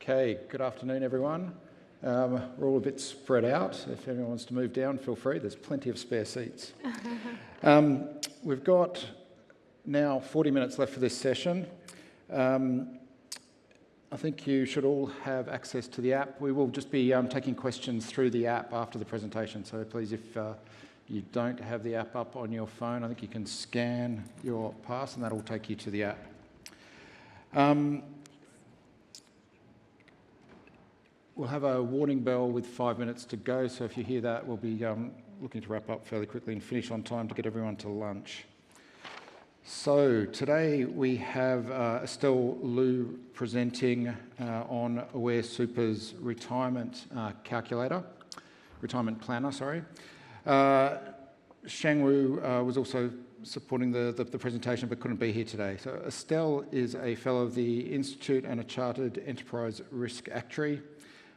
Okay, good afternoon everyone. We're all a bit spread out. If anyone wants to move down, feel free. There's plenty of spare seats. We've got now 40 minutes left for this session. I think you should all have access to the app. We will just be taking questions through the app after the presentation, so please, if you don't have the app up on your phone, I think you can scan your pass and that'll take you to the app. We'll have a warning bell with 5 minutes to go, so if you hear that, we'll be looking to wrap up fairly quickly and finish on time to get everyone to lunch. So today we have Estelle Liu presenting on Aware Super's retirement planner, sorry. Shang Wu was also supporting the presentation but couldn't be here today. So Estelle is a fellow of the Institute and a chartered enterprise risk actuary,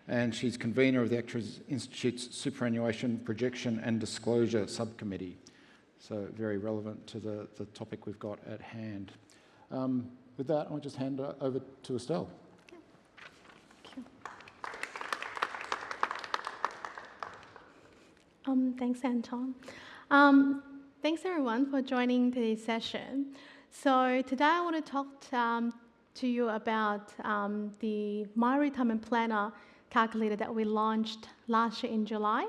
and she's convener of the Actuaries Institute's Superannuation Projection and Disclosure Subcommittee. So very relevant to the topic we've got at hand. With that, I'll just hand over to Estelle. Thanks, Anton. Thanks everyone for joining today's session. So today I want to talk to you about the My Retirement Planner calculator that we launched last year in July.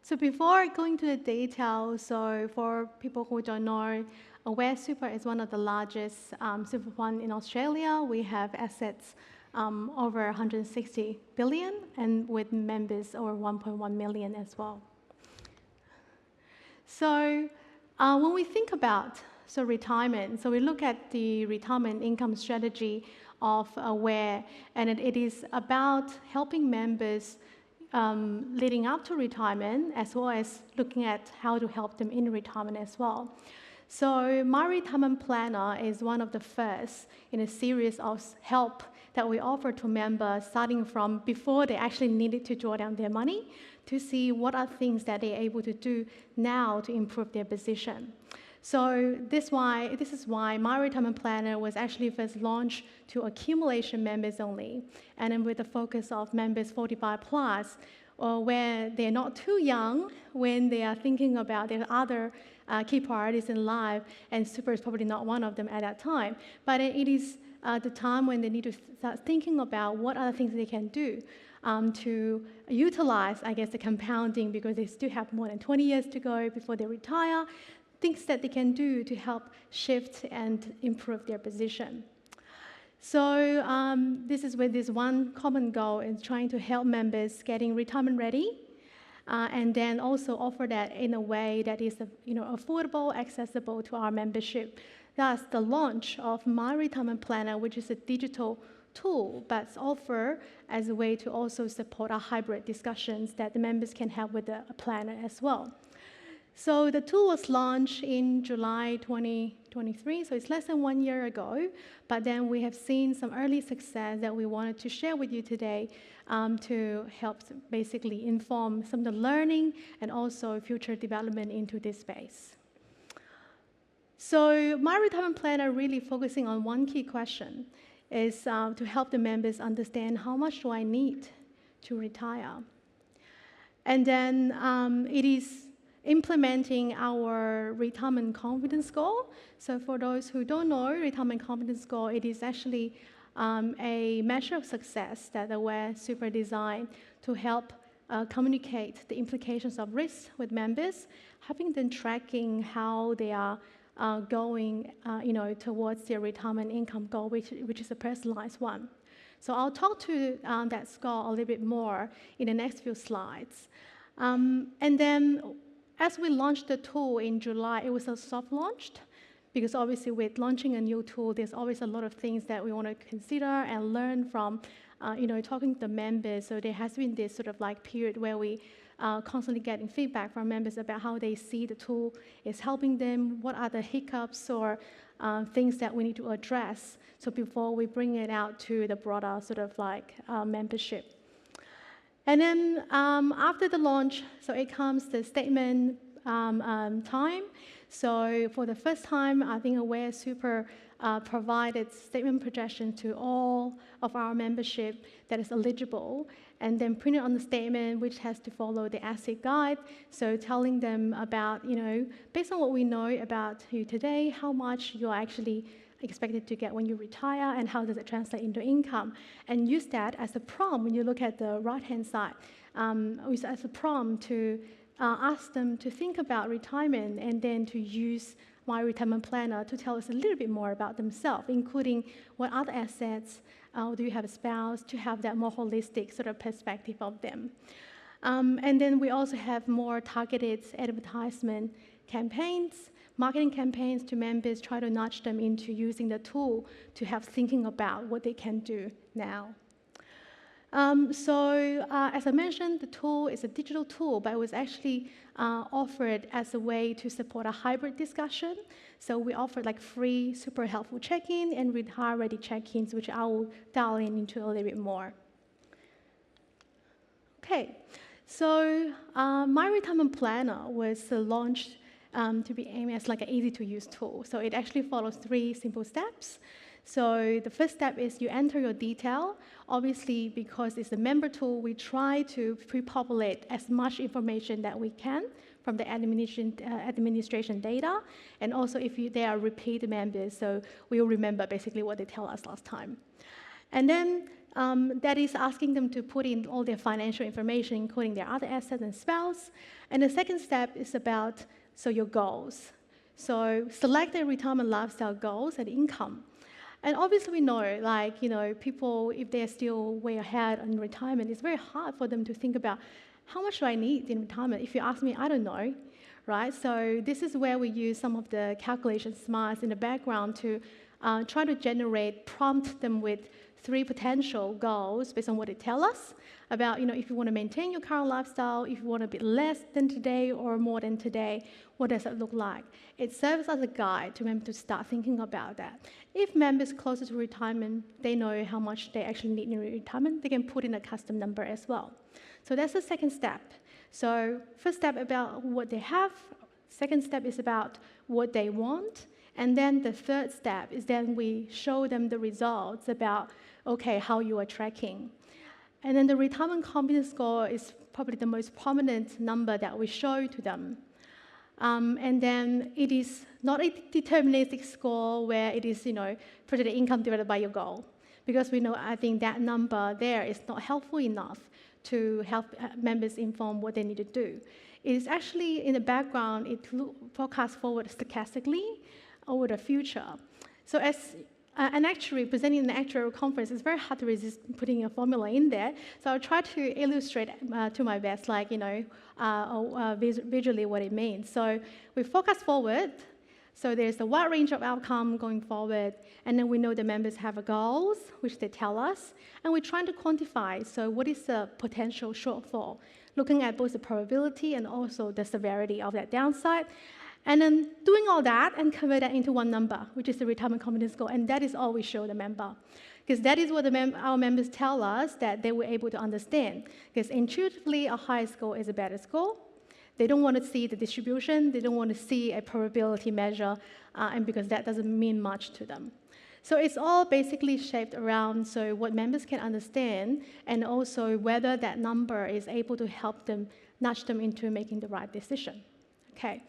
So before going to the details, so for people who don't know, Aware Super is one of the largest super fund in Australia. We have assets over 160 billion and with members over 1.1 million as well. So when we think about retirement, so we look at the retirement income strategy of Aware, and it is about helping members leading up to retirement, as well as looking at how to help them in retirement as well. So My Retirement Planner is one of the first in a series of help that we offer to members starting from before they actually needed to draw down their money to see what are things that they're able to do now to improve their position. So this is why My Retirement Planner was actually first launched to accumulation members only, and then with the focus of members 45 plus, or where they're not too young when they are thinking about their other key priorities in life, and super is probably not one of them at that time. But it is the time when they need to start thinking about what other things they can do to utilize, I guess, the compounding, because they still have more than 20 years to go before they retire, things that they can do to help shift and improve their position. So this is with this one common goal is trying to help members getting retirement ready, and then also offer that in a way that is affordable, accessible to our membership. Thus, the launch of My Retirement Planner, which is a digital tool, but it's offered as a way to also support our hybrid discussions that the members can have with the planner as well. So the tool was launched in July 2023, so it's less than 1 year ago, but then we have seen some early success that we wanted to share with you today to help basically inform some of the learning and also future development into this space. So My Retirement Planner really focusing on one key question is to help the members understand how much do I need to retire. And then it is implementing our retirement confidence goal. So for those who don't know, retirement confidence goal, it is actually a measure of success that Aware Super designed to help communicate the implications of risk with members, having them tracking how they are going towards their retirement income goal, which is a personalized one. So I'll talk to that score a little bit more in the next few slides. And then as we launched the tool in July, it was a soft launch, because obviously with launching a new tool, there's always a lot of things that we want to consider and learn from, talking to the members. So there has been this sort of like period where we constantly getting feedback from members about how they see the tool is helping them, what are the hiccups or things that we need to address. So before we bring it out to the broader sort of like membership. And then after the launch, so it comes the statement time. So for the first time, I think Aware Super provided statement projection to all of our membership that is eligible, and then printed on the statement which has to follow the asset guide. So telling them about, based on what we know about you today, how much you're actually expected to get when you retire, and how does it translate into income, and use that as a prompt when you look at the right-hand side, as a prompt to ask them to think about retirement, and then to use My Retirement Planner to tell us a little bit more about themselves, including what other assets, do you have a spouse, to have that more holistic sort of perspective of them. And then we also have more targeted advertisement campaigns, marketing campaigns to members, try to nudge them into using the tool to have thinking about what they can do now. As I mentioned, the tool is a digital tool, but it was actually offered as a way to support a hybrid discussion. So we offered like free, super helpful check-in and retire-ready check-ins, which I will dial into a little bit more. Okay, so My Retirement Planner was launched to be aimed as like an easy-to-use tool. So it actually follows 3 simple steps. So the first step is you enter your detail. Obviously, because it's a member tool, we try to pre-populate as much information that we can from the administration data. And also if they are repeat members, so we will remember basically what they tell us last time. And then that is asking them to put in all their financial information, including their other assets and spouse. And the second step is about your goals. So select their retirement lifestyle goals and income. And obviously we know, people, if they're still way ahead in retirement, it's very hard for them to think about how much do I need in retirement. If you ask me, I don't know, right? So this is where we use some of the calculation smarts in the background to try to prompt them with 3 potential goals based on what they tell us about, if you want to maintain your current lifestyle, if you want a bit less than today or more than today, what does that look like? It serves as a guide to members to start thinking about that. If members closer to retirement, they know how much they actually need in retirement, they can put in a custom number as well. So that's the second step. So first step about what they have, second step is about what they want, and then the third step is then we show them the results about, okay, how you are tracking. And then the retirement confidence score is probably the most prominent number that we show to them. And then it is not a deterministic score where it is, projected income divided by your goal. Because we know, I think that number there is not helpful enough to help members inform what they need to do. It is actually, in the background, it forecasts forward stochastically over the future. So as an actuary presenting in an actuarial conference, it's very hard to resist putting a formula in there. So I'll try to illustrate to my best, visually what it means. So we forecast forward. So there's a wide range of outcome going forward, and then we know the members have goals, which they tell us, and we're trying to quantify, so what is the potential shortfall, looking at both the probability and also the severity of that downside, and then doing all that and convert that into one number, which is the retirement confidence score, and that is all we show the member. Because that is what our members tell us that they were able to understand. Because intuitively, a higher score is a better score. They don't want to see the distribution, they don't want to see a probability measure, and because that doesn't mean much to them. So it's all basically shaped around what members can understand, and also whether that number is able to help them, nudge them into making the right decision. Okay.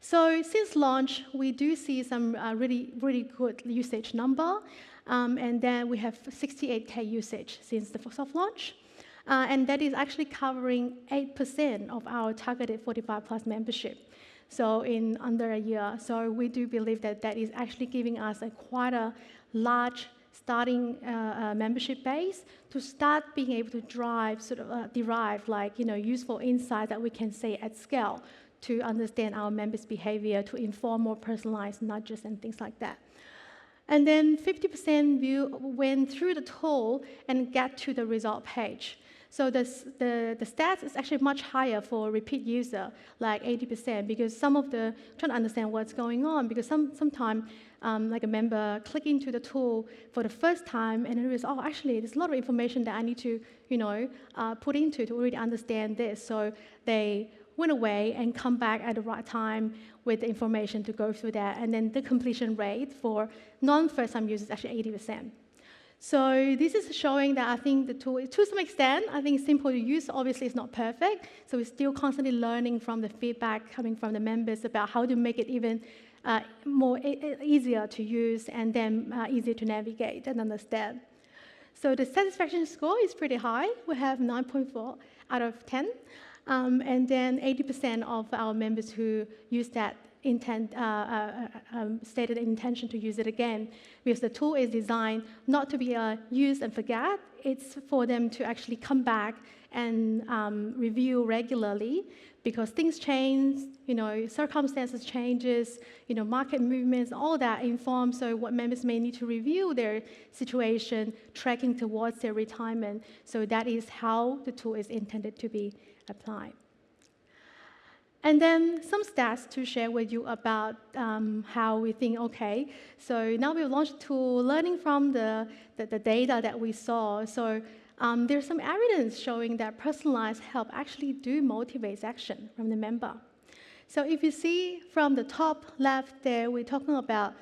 So since launch, we do see some really, really good usage number, and then we have 68K usage since the soft launch. And that is actually covering 8% of our targeted 45+ membership, so in under a year. So we do believe that that is actually giving us quite a large starting membership base to start being able to derive useful insights that we can say at scale to understand our members' behavior, to inform more personalized nudges and things like that. And then 50% went through the tool and get to the result page. So the stats is actually much higher for repeat user, like 80%, because trying to understand what's going on, because sometimes a member click into the tool for the first time and realize, oh, actually, there's a lot of information that I need to, put into to really understand this. So they went away and come back at the right time with the information to go through that. And then the completion rate for non-first-time users is actually 80%. So this is showing that I think the tool, to some extent, I think it's simple to use. Obviously, it's not perfect. So we're still constantly learning from the feedback coming from the members about how to make it even easier to use and then easier to navigate and understand. So the satisfaction score is pretty high. We have 9.4 out of 10. And then 80% of our members who use that stated intention to use it again, because the tool is designed not to be a use and forget. It's for them to actually come back and review regularly, because things change, circumstances changes, market movements, all that informs so what members may need to review their situation, tracking towards their retirement. So that is how the tool is intended to be applied. And then some stats to share with you about how we think, okay, so now we've launched a tool, learning from the data that we saw. So there's some evidence showing that personalized help actually do motivate action from the member. So if you see from the top left there, we're talking about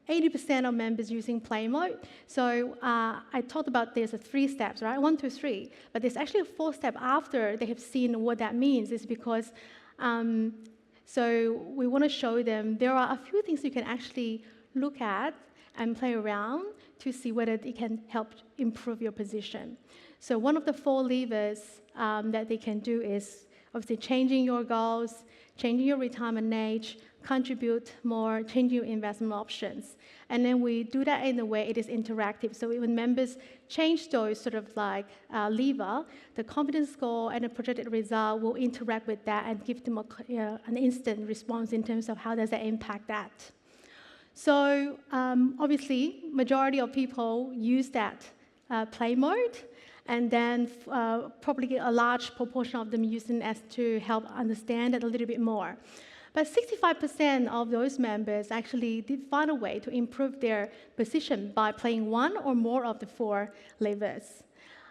80% of members using play mode. So I talked about there's 3 steps, right? 1, 2, 3. But there's actually a 4th step after they have seen what that means. Is because, so we want to show them there are a few things you can actually look at and play around to see whether it can help improve your position. So one of the 4 levers that they can do is obviously changing your goals, changing your retirement age, contribute more, changing your investment options. And then we do that in a way it is interactive. So when members change those sort of like lever, the confidence score and the projected result will interact with that and give them an instant response in terms of how does that impact that. So obviously, majority of people use that play mode, and then probably a large proportion of them using it to help understand it a little bit more. But 65% of those members actually did find a way to improve their position by playing 1 or more of the 4 levers.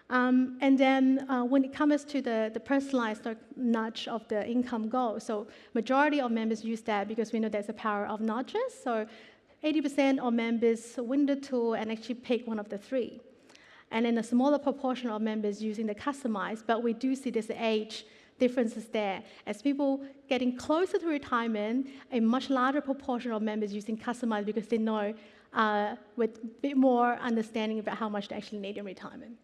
And then when it comes to the personalized nudge of the income goal, so majority of members use that because we know there's a power of nudges. So 80% of members win the tool and actually pick one of the 3. And then a smaller proportion of members using the customized, but we do see this age differences there. As people getting closer to retirement, a much larger proportion of members using customized because they know with a bit more understanding about how much they actually need in retirement.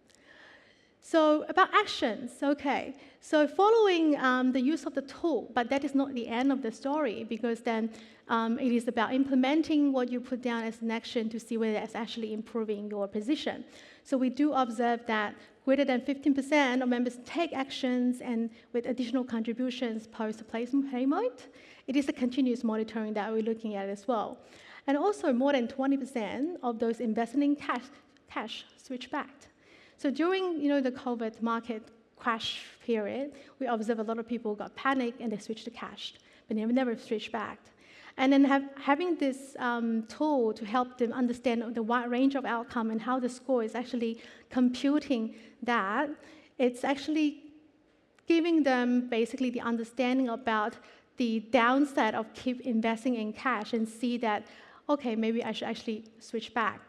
So about actions, okay. So following the use of the tool, but that is not the end of the story, because then it is about implementing what you put down as an action to see whether it's actually improving your position. So we do observe that greater than 15% of members take actions and with additional contributions post-placement play mode. It is a continuous monitoring that we're looking at as well. And also more than 20% of those investing in cash switch back. So during the COVID market crash period, we observed a lot of people got panicked and they switched to cash, but they never switched back. And then having this tool to help them understand the wide range of outcome and how the score is actually computing that, it's actually giving them basically the understanding about the downside of keep investing in cash and see that, okay, maybe I should actually switch back.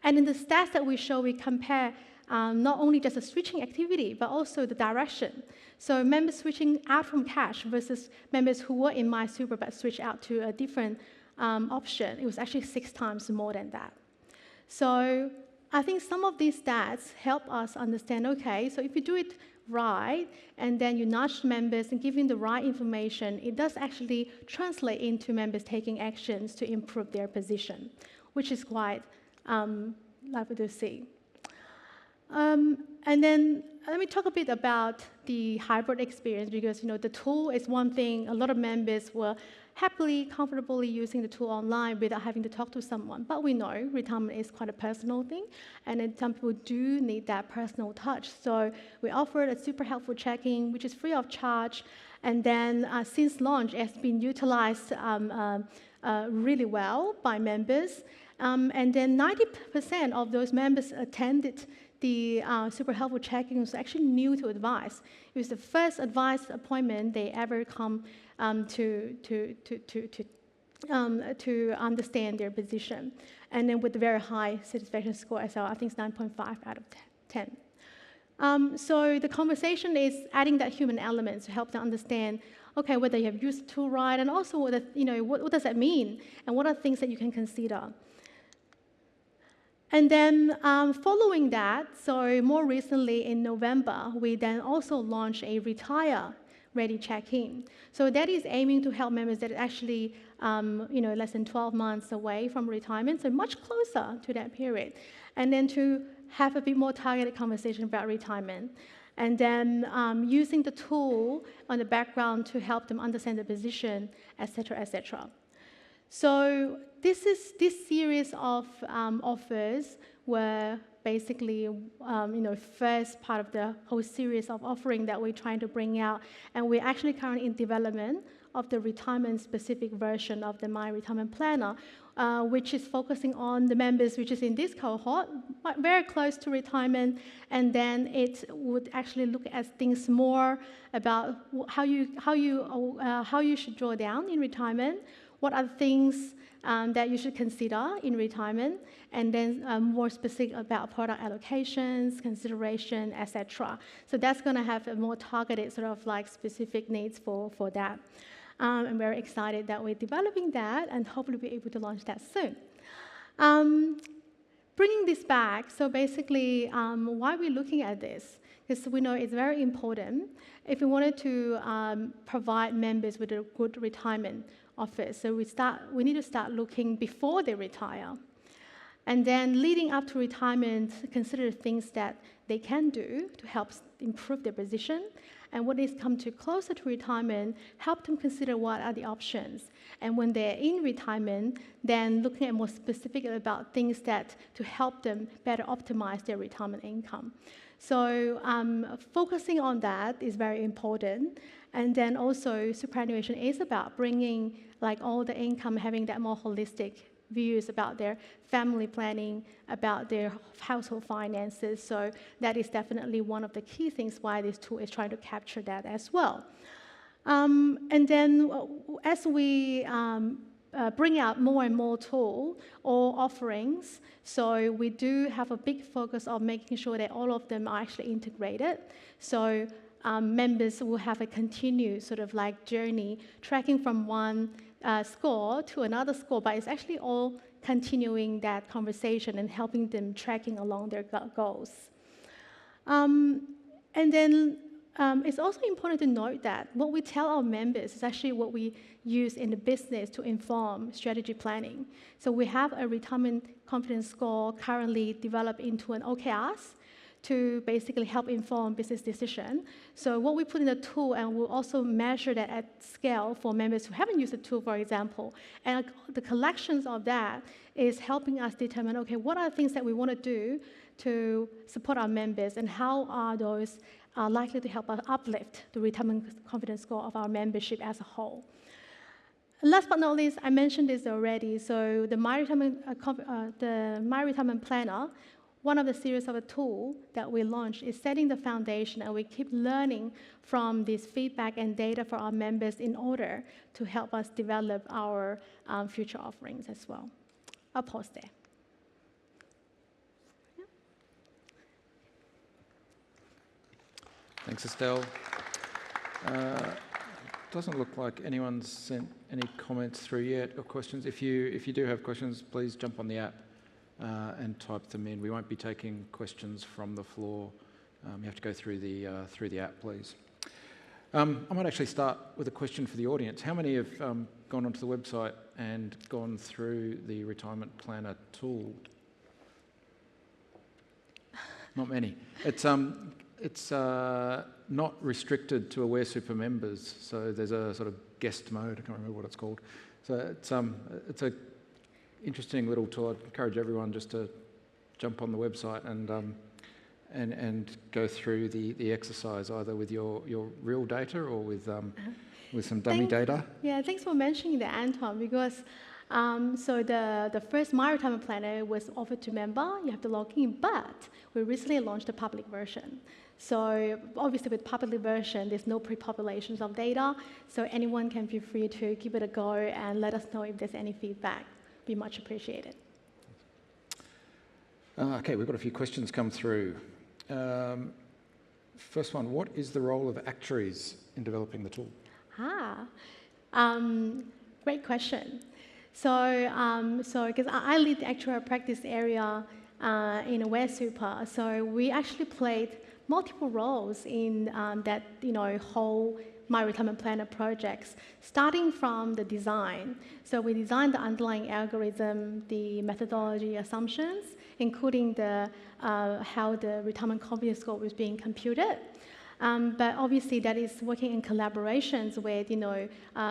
And in the stats that we show, we compare not only just the switching activity, but also the direction. So members switching out from cash versus members who were in My Super but switched out to a different option, it was actually 6 times more than that. So I think some of these stats help us understand, okay, so if you do it right, and then you nudge members and give them the right information, it does actually translate into members taking actions to improve their position, which is quite lovely to see. And then let me talk a bit about the hybrid experience, because the tool is one thing. A lot of members were happily, comfortably using the tool online without having to talk to someone. But we know retirement is quite a personal thing, and then some people do need that personal touch. So we offered a super helpful check-in, which is free of charge. And then since launch, it's been utilized really well by members. And then 90% of those members attended the super helpful check-in was actually new to advice. It was the first advice appointment they ever come to understand their position. And then with a very high satisfaction score as well, I think it's 9.5 out of 10. So the conversation is adding that human element to help them understand, okay, whether you have used the tool right, and also what does that mean, and what are things that you can consider. And then following that, so more recently in November, we then also launched a retire-ready check-in. So that is aiming to help members that are actually less than 12 months away from retirement, so much closer to that period. And then to have a bit more targeted conversation about retirement. And then using the tool on the background to help them understand the position, et cetera, et cetera. So this series of offers were basically, first part of the whole series of offering that we're trying to bring out, and we're actually currently in development of the retirement-specific version of the My Retirement Planner, which is focusing on the members which is in this cohort, very close to retirement, and then it would actually look at things more about how you should draw down in retirement, what are the things that you should consider in retirement, and then more specific about product allocations, consideration, etc. So that's going to have a more targeted sort of like specific needs for that. I'm very excited that we're developing that and hopefully be able to launch that soon. Bringing this back, so basically why we're looking at this, because we know it's very important if we wanted to provide members with a good retirement offer. So we need to start looking before they retire. And then leading up to retirement, consider things that they can do to help improve their position. And when they come to closer to retirement, help them consider what are the options. And when they're in retirement, then looking at more specific about things that to help them better optimize their retirement income. So focusing on that is very important. And then also superannuation is about bringing like all the income, having that more holistic views about their family planning, about their household finances. So that is definitely one of the key things why this tool is trying to capture that as well. And then as we bring out more and more tools or offerings, so we do have a big focus on making sure that all of them are actually integrated. So members will have a continued sort of like journey tracking from one score to another score, but it's actually all continuing that conversation and helping them tracking along their goals. And then it's also important to note that what we tell our members is actually what we use in the business to inform strategy planning. So we have a retirement confidence score currently developed into an OKRs to basically help inform business decision. So what we put in the tool, and we'll also measure that at scale for members who haven't used the tool, for example. And the collections of that is helping us determine, okay, what are the things that we want to do to support our members, and how are those likely to help us uplift the retirement confidence score of our membership as a whole. Last but not least, I mentioned this already. So the My Retirement Planner, one of the series of a tool that we launched is setting the foundation, and we keep learning from this feedback and data for our members in order to help us develop our future offerings as well. I'll pause there. Yeah. Thanks, Estelle. Doesn't look like anyone's sent any comments through yet or questions. If you do have questions, please jump on the app and type them in. We won't be taking questions from the floor. You have to go through the app, please. I might actually start with a question for the audience. How many have gone onto the website and gone through the retirement planner tool? Not many. It's not restricted to Aware Super members, so there's a sort of guest mode. I can't remember what it's called. So it's a interesting little tool. I'd encourage everyone just to jump on the website and go through the exercise, either with your real data or with some dummy data. Yeah, thanks for mentioning that, Anton, because So the first My Retirement Planner was offered to member. You have to log in, but we recently launched a public version. So obviously with public version, there's no pre-populations of data, so anyone can feel free to give it a go and let us know if there's any feedback. Be much appreciated. Okay, we've got a few questions come through. First one, what is the role of actuaries in developing the tool? Great question. So because I lead the actuarial practice area in Aware Super, so we actually played multiple roles in that whole My Retirement Planner projects, starting from the design. So we designed the underlying algorithm, the methodology assumptions, including the how the retirement confidence score was being computed. But obviously that is working in collaborations with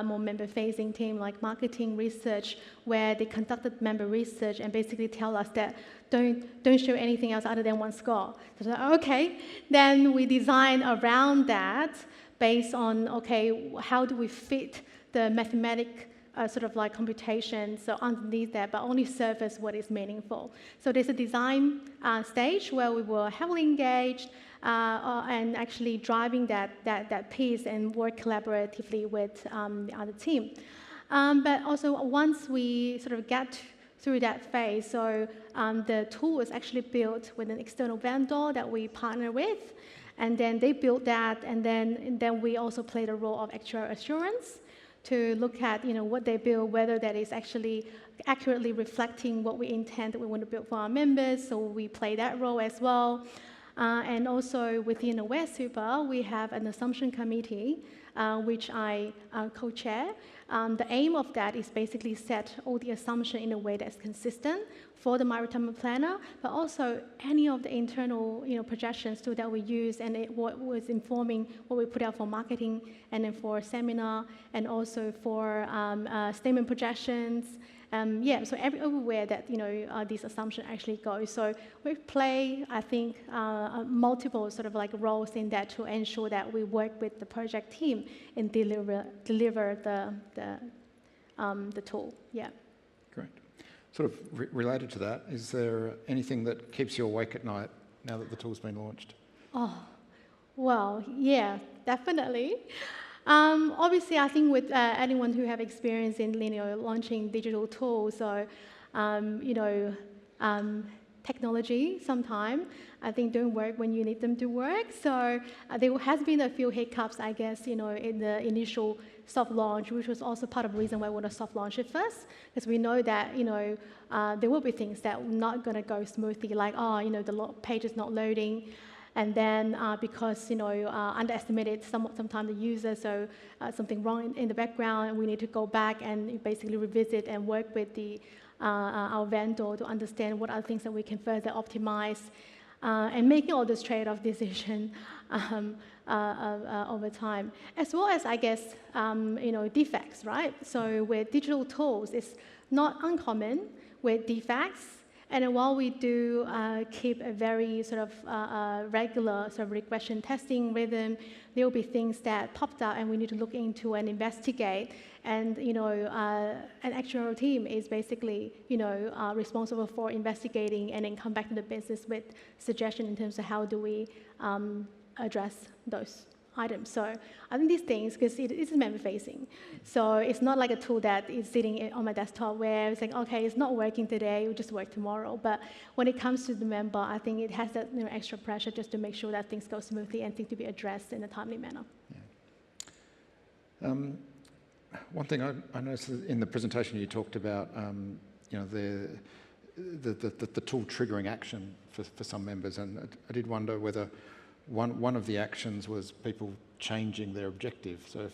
more member-facing team like marketing, research, where they conducted member research and basically tell us that don't show anything else other than one score. So okay, then we design around that based on how do we fit the mathematic sort of like computation, so underneath that, but only surface what is meaningful. So there's a design stage where we were heavily engaged and actually driving that piece and work collaboratively with the other team. But also once we sort of get through that phase, so the tool was actually built with an external vendor that we partner with, and then they built that, and then we also played a role of actuarial assurance to look at what they build, whether that is actually accurately reflecting what we intend that we want to build for our members. So we play that role as well. And also within Aware Super, we have an assumption committee, which I co-chair. The aim of that is basically set all the assumption in a way that's consistent for the My Retirement Planner, but also any of the internal projections too that we use, and what was informing what we put out for marketing and then for seminar, and also for statement projections. So everywhere that these assumptions actually go. So we play, I think, multiple sort of like roles in that to ensure that we work with the project team and deliver the tool. Yeah. Great. Sort of related to that, is there anything that keeps you awake at night now that the tool's been launched? Oh, well, yeah, definitely. Obviously, I think with anyone who have experience in launching digital tools, so technology sometimes I think don't work when you need them to work. So there has been a few hiccups, I guess, in the initial soft launch, which was also part of the reason why we want to soft launch it first, because we know that there will be things that are not going to go smoothly, like the page is not loading. And then because underestimated sometimes the user, so something wrong in the background, and we need to go back and basically revisit and work with our vendor to understand what are things that we can further optimize, and making all this trade-off decision over time, as well as I guess defects, right? So with digital tools, it's not uncommon with defects. And while we do keep a very sort of regular sort of regression testing rhythm, there will be things that popped up and we need to look into and investigate. And an actuarial team is basically responsible for investigating and then come back to the business with suggestion in terms of how do we address those items. So I think these things, because it is member-facing, so it's not like a tool that is sitting on my desktop where it's like, okay, it's not working today, it will just work tomorrow. But when it comes to the member, I think it has that extra pressure just to make sure that things go smoothly and things to be addressed in a timely manner. Yeah. One thing I noticed in the presentation you talked about, the tool triggering action for some members, and I did wonder whether one of the actions was people changing their objective. So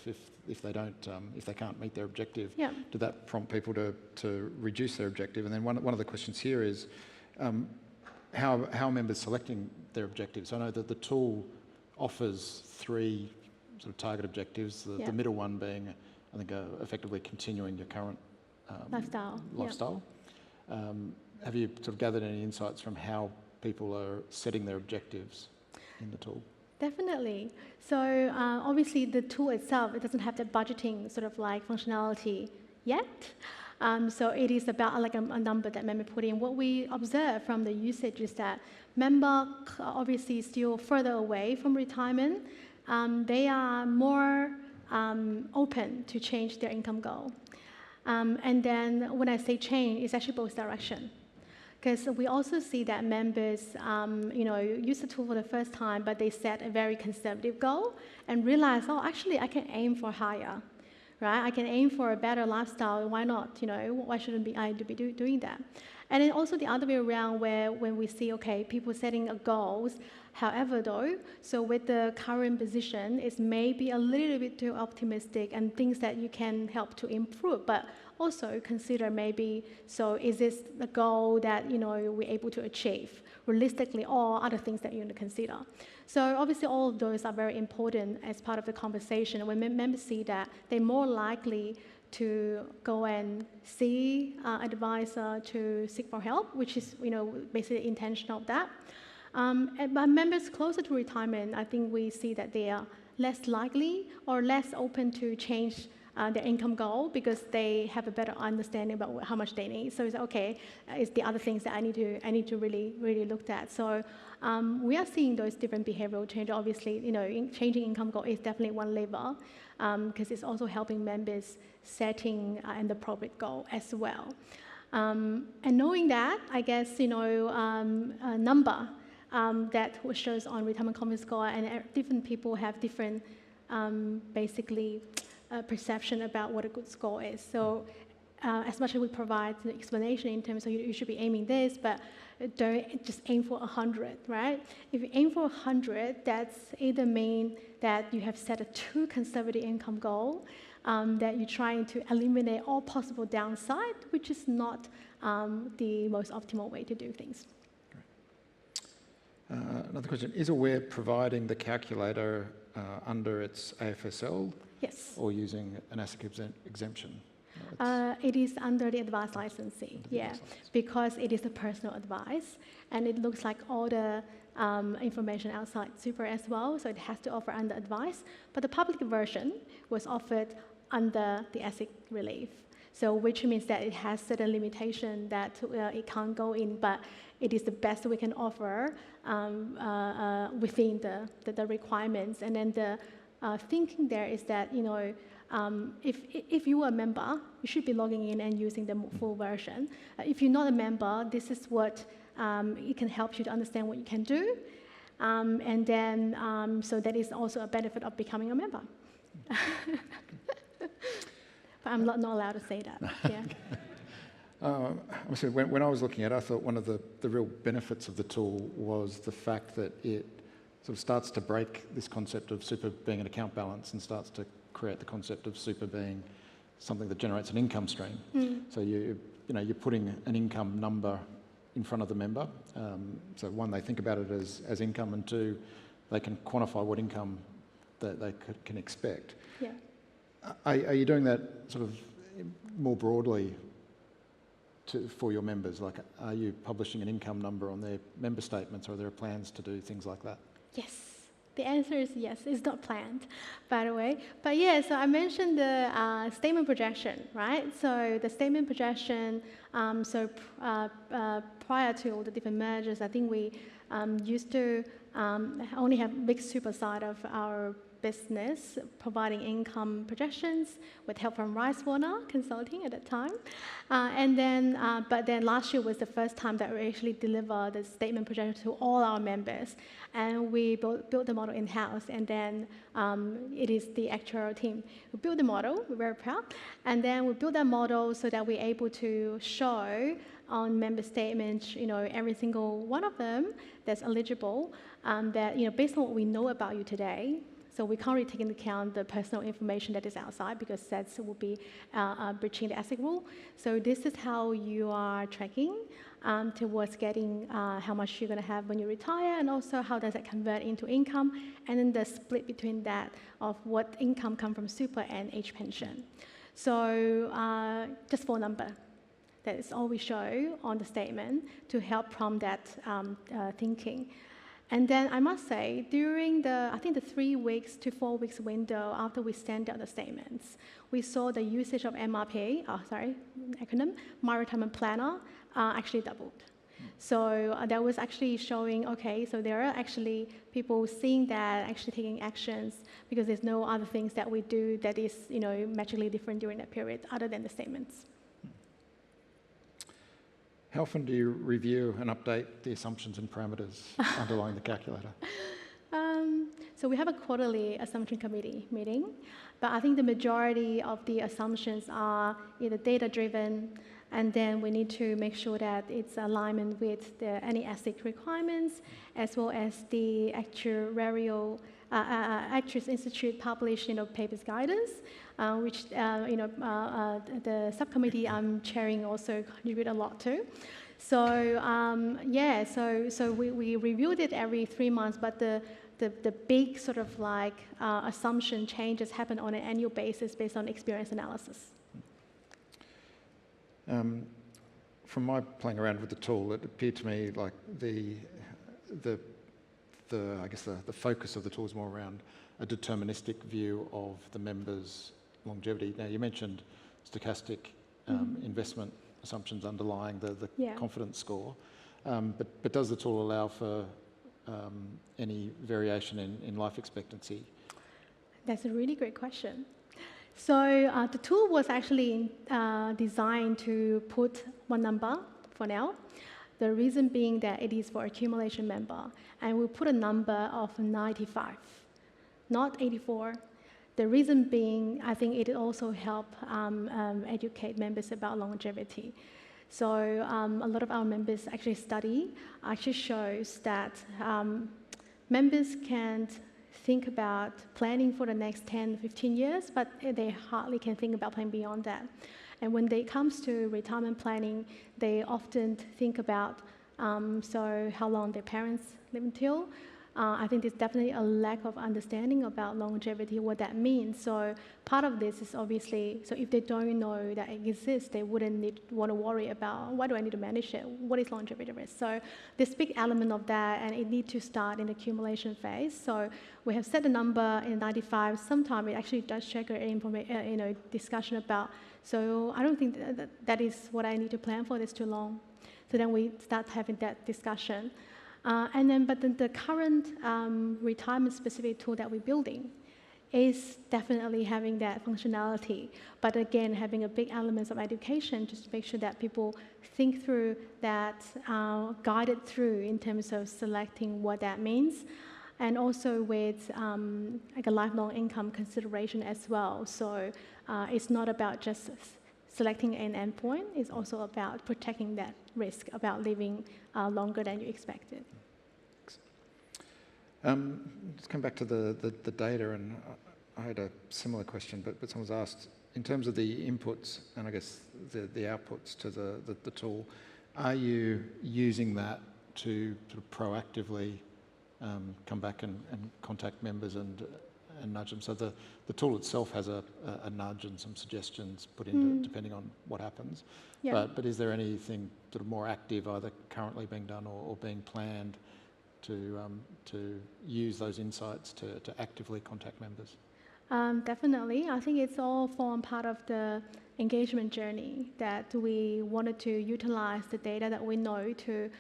if they don't, if they can't meet their objective, did that prompt people to reduce their objective? And then one of the questions here is how are members selecting their objectives? I know that the tool offers 3 sort of target objectives. The middle one being, I think, effectively continuing your current lifestyle. Have you sort of gathered any insights from how people are setting their objectives in the tool? Definitely. So obviously the tool itself, it doesn't have the budgeting sort of like functionality yet. So it is about like a number that member put in. What we observe from the usage is that member obviously still further away from retirement. They are more open to change their income goal. And then when I say change, it's actually both direction. Because we also see that members, use the tool for the first time, but they set a very conservative goal and realize, oh, actually, I can aim for higher, right? I can aim for a better lifestyle. Why not? Why shouldn't I be doing that? And then also the other way around, where when we see, okay, people setting goals. However, though, so with the current position, it's maybe a little bit too optimistic and things that you can help to improve, but also consider maybe, so is this the goal that, we're able to achieve realistically, or other things that you need to consider? So obviously all of those are very important as part of the conversation. When members see that, they're more likely to go and see an advisor to seek for help, which is, basically the intention of that. But members closer to retirement, I think we see that they are less likely or less open to change their income goal because they have a better understanding about how much they need. So it's okay. It's the other things that I need to really look at. So we are seeing those different behavioral changes. Obviously, changing income goal is definitely one lever because it's also helping members setting an appropriate goal as well. And knowing that, I guess a number that shows on retirement confidence score, and different people have different perception about what a good score is. So as much as we provide the explanation in terms of you should be aiming this, but don't just aim for 100, right? If you aim for 100, that's either mean that you have set a too conservative income goal, that you're trying to eliminate all possible downside, which is not the most optimal way to do things. Another question, is Aware providing the calculator under its AFSL? Yes. Or using an ASIC exemption? It is under the advice licensee, because it is a personal advice, and it looks like all the information outside super as well, so it has to offer under advice. But the public version was offered under the ASIC relief, so which means that it has certain limitation that it can't go in, but it is the best we can offer within the requirements. And then the thinking there is that, if you are a member, you should be logging in and using the full version. If you're not a member, this is what it can help you to understand what you can do. And then, so that is also a benefit of becoming a member. But I'm not allowed to say that, yeah. When I was looking at it, I thought one of the real benefits of the tool was the fact that it sort of starts to break this concept of super being an account balance and starts to create the concept of super being something that generates an income stream. So you're putting an income number in front of the member. So one, they think about it as income, and two, they can quantify what income that they can expect. Yeah. Are you doing that sort of more broadly for your members? Like, are you publishing an income number on their member statements, or are there plans to do things like that? Yes. The answer is yes. It's not planned, by the way. But yeah, so I mentioned the statement projection, right? So the statement projection, prior to all the different mergers, I think we used to only have big super side of our business providing income projections with help from Rice Warner Consulting at that time. But then last year was the first time that we actually delivered the statement projection to all our members. And we built the model in-house, and then it is the actuarial team who built the model. We're very proud. And then we built that model so that we're able to show on member statements, every single one of them that's eligible, that, based on what we know about you today. So we can't really take into account the personal information that is outside, because that will be breaching the ASIC rule. So this is how you are tracking towards getting how much you're going to have when you retire, and also how does that convert into income, and then the split between that of what income come from super and age pension. So just for a number. That is all we show on the statement to help prompt that thinking. And then I must say, during I think the 3 weeks to 4 weeks window after we sent out the statements, we saw the usage of MRPA, acronym, My Retirement Planner, actually doubled. So that was actually showing, okay, so there are actually people seeing that, actually taking actions, because there's no other things that we do that is, magically different during that period other than the statements. How often do you review and update the assumptions and parameters underlying the calculator? So we have a quarterly assumption committee meeting, but I think the majority of the assumptions are either data-driven, and then we need to make sure that it's alignment with any ASIC requirements, as well as the Actuaries Institute published, papers guidance, which the subcommittee I'm chairing also contribute a lot to. So so we reviewed it every 3 months, but the big sort of assumption changes happen on an annual basis based on experience analysis. From my playing around with the tool, it appeared to me like the focus of the tool is more around a deterministic view of the members' longevity. Now, you mentioned stochastic investment assumptions underlying the confidence score, but does the tool allow for any variation in life expectancy? That's a really great question. So the tool was actually designed to put one number for now. The reason being that it is for accumulation member, and we put a number of 95, not 84. The reason being, I think it also help educate members about longevity. So a lot of our members actually shows that members can't think about planning for the next 10, 15 years, but they hardly can think about planning beyond that. And when it comes to retirement planning, they often think about so how long their parents live until. I think there's definitely a lack of understanding about longevity, what that means. So part of this is obviously, so if they don't know that it exists, they wouldn't want to worry about, why do I need to manage it? What is longevity risk? So this big element of that, and it needs to start in the accumulation phase. So we have set the number in 95. Sometimes it actually does trigger discussion about, so I don't think that is what I need to plan for, this too long. So then we start having that discussion. But the current retirement-specific tool that we're building is definitely having that functionality, but again, having a big elements of education just to make sure that people think through that, guided through in terms of selecting what that means, and also with a lifelong income consideration as well. So it's not about just selecting an endpoint, is also about protecting that risk about living longer than you expected. Let's come back to the data, and I had a similar question, but someone's asked, in terms of the inputs and I guess the outputs to the tool, are you using that to sort of proactively come back and contact members and nudge them? So the tool itself has a nudge and some suggestions put into it depending on what happens. Yeah. But is there anything sort of more active either currently being done or being planned to use those insights to actively contact members? Definitely. I think it's all form part of the engagement journey that we wanted to utilize the data that we know to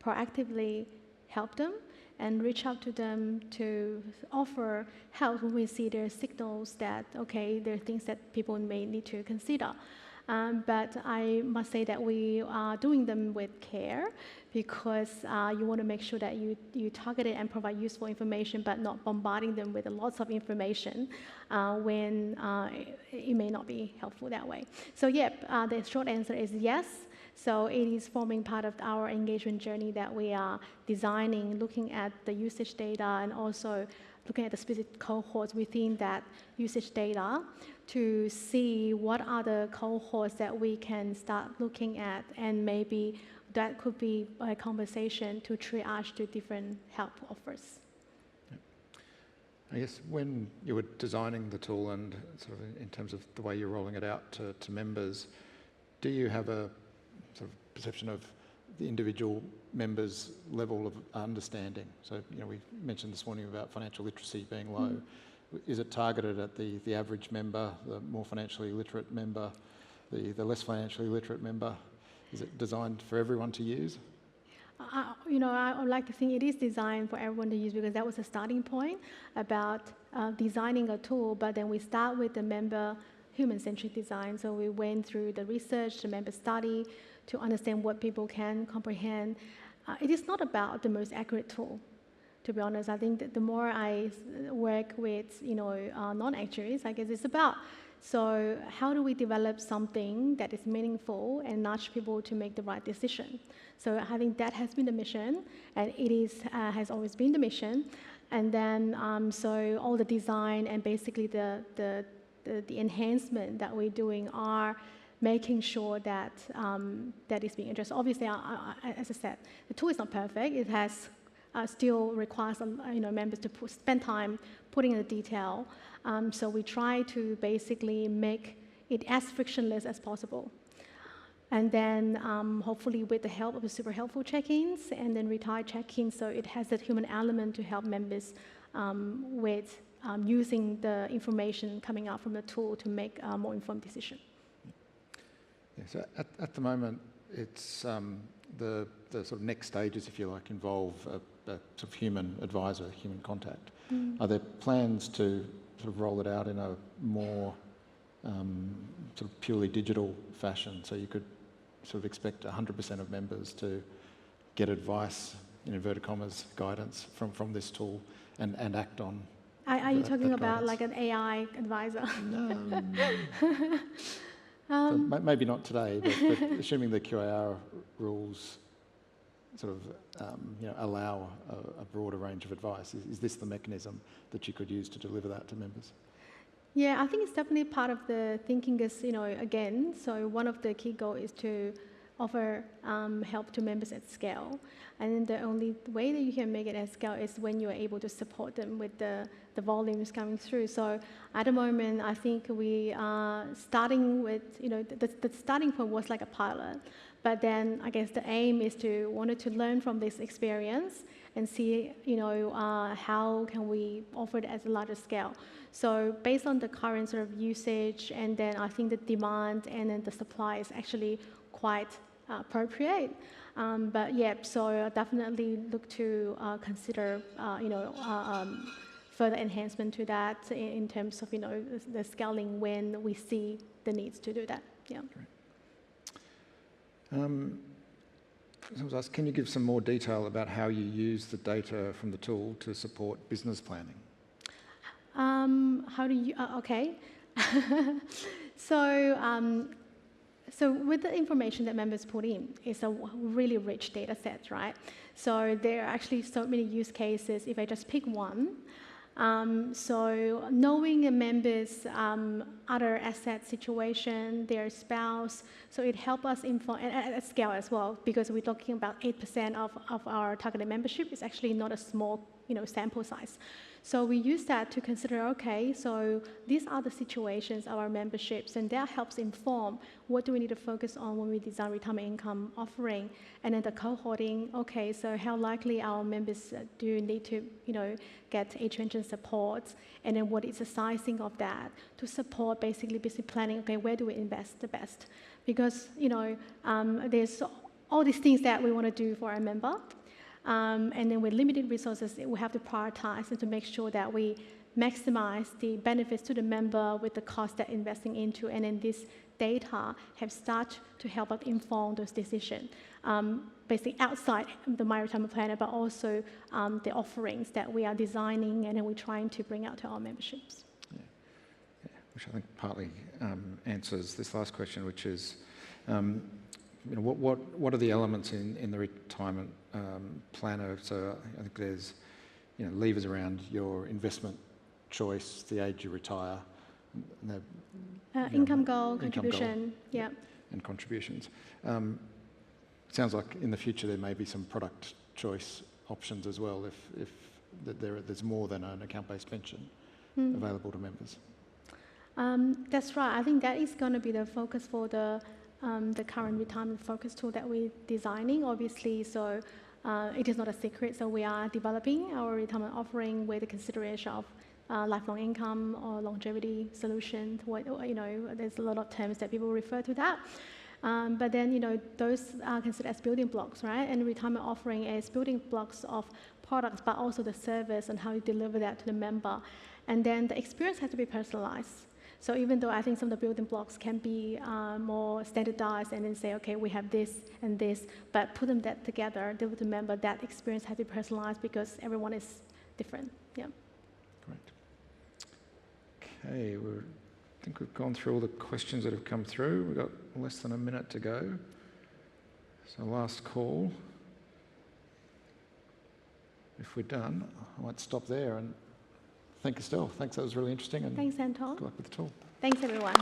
proactively help them and reach out to them to offer help when we see there are signals that, okay, there are things that people may need to consider. But I must say that we are doing them with care, because you want to make sure that you target it and provide useful information, but not bombarding them with lots of information when it may not be helpful that way. So yeah, the short answer is yes. So it is forming part of our engagement journey that we are designing, looking at the usage data and also looking at the specific cohorts within that usage data to see what are the cohorts that we can start looking at, and maybe that could be a conversation to triage to different help offers. I guess when you were designing the tool and sort of in terms of the way you're rolling it out to members, do you have a sort of perception of the individual members' level of understanding? So, we mentioned this morning about financial literacy being low. Is it targeted at the average member, the more financially literate member, the less financially literate member? Is it designed for everyone to use? I would like to think it is designed for everyone to use, because that was a starting point about designing a tool, but then we start with the member human-centric design. So we went through the research, the member study, to understand what people can comprehend. It is not about the most accurate tool, to be honest. I think that the more I work with, non-actuaries, I guess it's about, so how do we develop something that is meaningful and nudge people to make the right decision? So I think that has been the mission, and it is has always been the mission. And then, so all the design and basically the enhancement that we're doing are making sure that that is being addressed. Obviously, as I said, the tool is not perfect. It has still requires members to spend time putting in the detail. So we try to basically make it as frictionless as possible. And then hopefully with the help of the super helpful check-ins and then retired check-ins, so it has that human element to help members with using the information coming out from the tool to make a more informed decision. Yeah, so at the moment, it's the sort of next stages, if you like, involve a sort of human advisor, human contact. Are there plans to sort of roll it out in a more sort of purely digital fashion, so you could sort of expect 100% of members to get advice, in inverted commas, guidance from this tool and act on? Are you talking about like an AI advisor? No. So maybe not today, but assuming the QAR rules sort of allow a broader range of advice, is this the mechanism that you could use to deliver that to members? Yeah, I think it's definitely part of the thinking is, again, so one of the key goals is to offer help to members at scale. And the only way that you can make it at scale is when you're able to support them with the volumes coming through. So at the moment, I think we are starting with, the starting point was like a pilot. But then I guess the aim is wanted to learn from this experience and see, how can we offer it at a larger scale. So based on the current sort of usage, and then I think the demand and then the supply is actually quite appropriate. But yeah, so I definitely look to consider, further enhancement to that in terms of, the scaling when we see the needs to do that. Yeah. Great. I was asked, can you give some more detail about how you use the data from the tool to support business planning? How do you? Okay. So with the information that members put in, it's a really rich data set, right? So there are actually so many use cases. If I just pick one, so knowing a member's other asset situation, their spouse, so it helps us inform, and at scale as well, because we're talking about 8% of our targeted membership is actually not a small, sample size. So we use that to consider, okay, so these are the situations of our memberships, and that helps inform what do we need to focus on when we design retirement income offering. And then the cohorting, okay, so how likely our members do need to, get age pension support, and then what is the sizing of that to support basically business planning, okay, where do we invest the best? Because, there's all these things that we want to do for our member. And then with limited resources, we have to prioritize and to make sure that we maximize the benefits to the member with the cost that investing into. And then this data have started to help us inform those decisions, basically outside the My Retirement Planner, but also the offerings that we are designing and then we're trying to bring out to our memberships. Yeah. Which I think partly answers this last question, which is, what are the elements in the retirement planner? So I think there's levers around your investment choice, the age you retire, income goal, contribution, yeah, and contributions. Sounds like in the future there may be some product choice options as well if there's more than an account-based pension available to members. That's right. I think that is going to be the focus for the the current retirement focus tool that we're designing, obviously. So it is not a secret. So we are developing our retirement offering with the consideration of lifelong income or longevity solution. There's a lot of terms that people refer to that. But then, those are considered as building blocks, right? And retirement offering is building blocks of products, but also the service and how you deliver that to the member. And then the experience has to be personalized. So even though I think some of the building blocks can be more standardized and then say, okay, we have this and this, but put them together, deliver to the member, that experience has to be personalized because everyone is different. Yeah. Great. Okay, I think we've gone through all the questions that have come through. We've got less than a minute to go. So last call. If we're done, I might stop there and thank Estelle. Thanks, that was really interesting. And thanks, Anton. good luck with the tool. Thanks, everyone.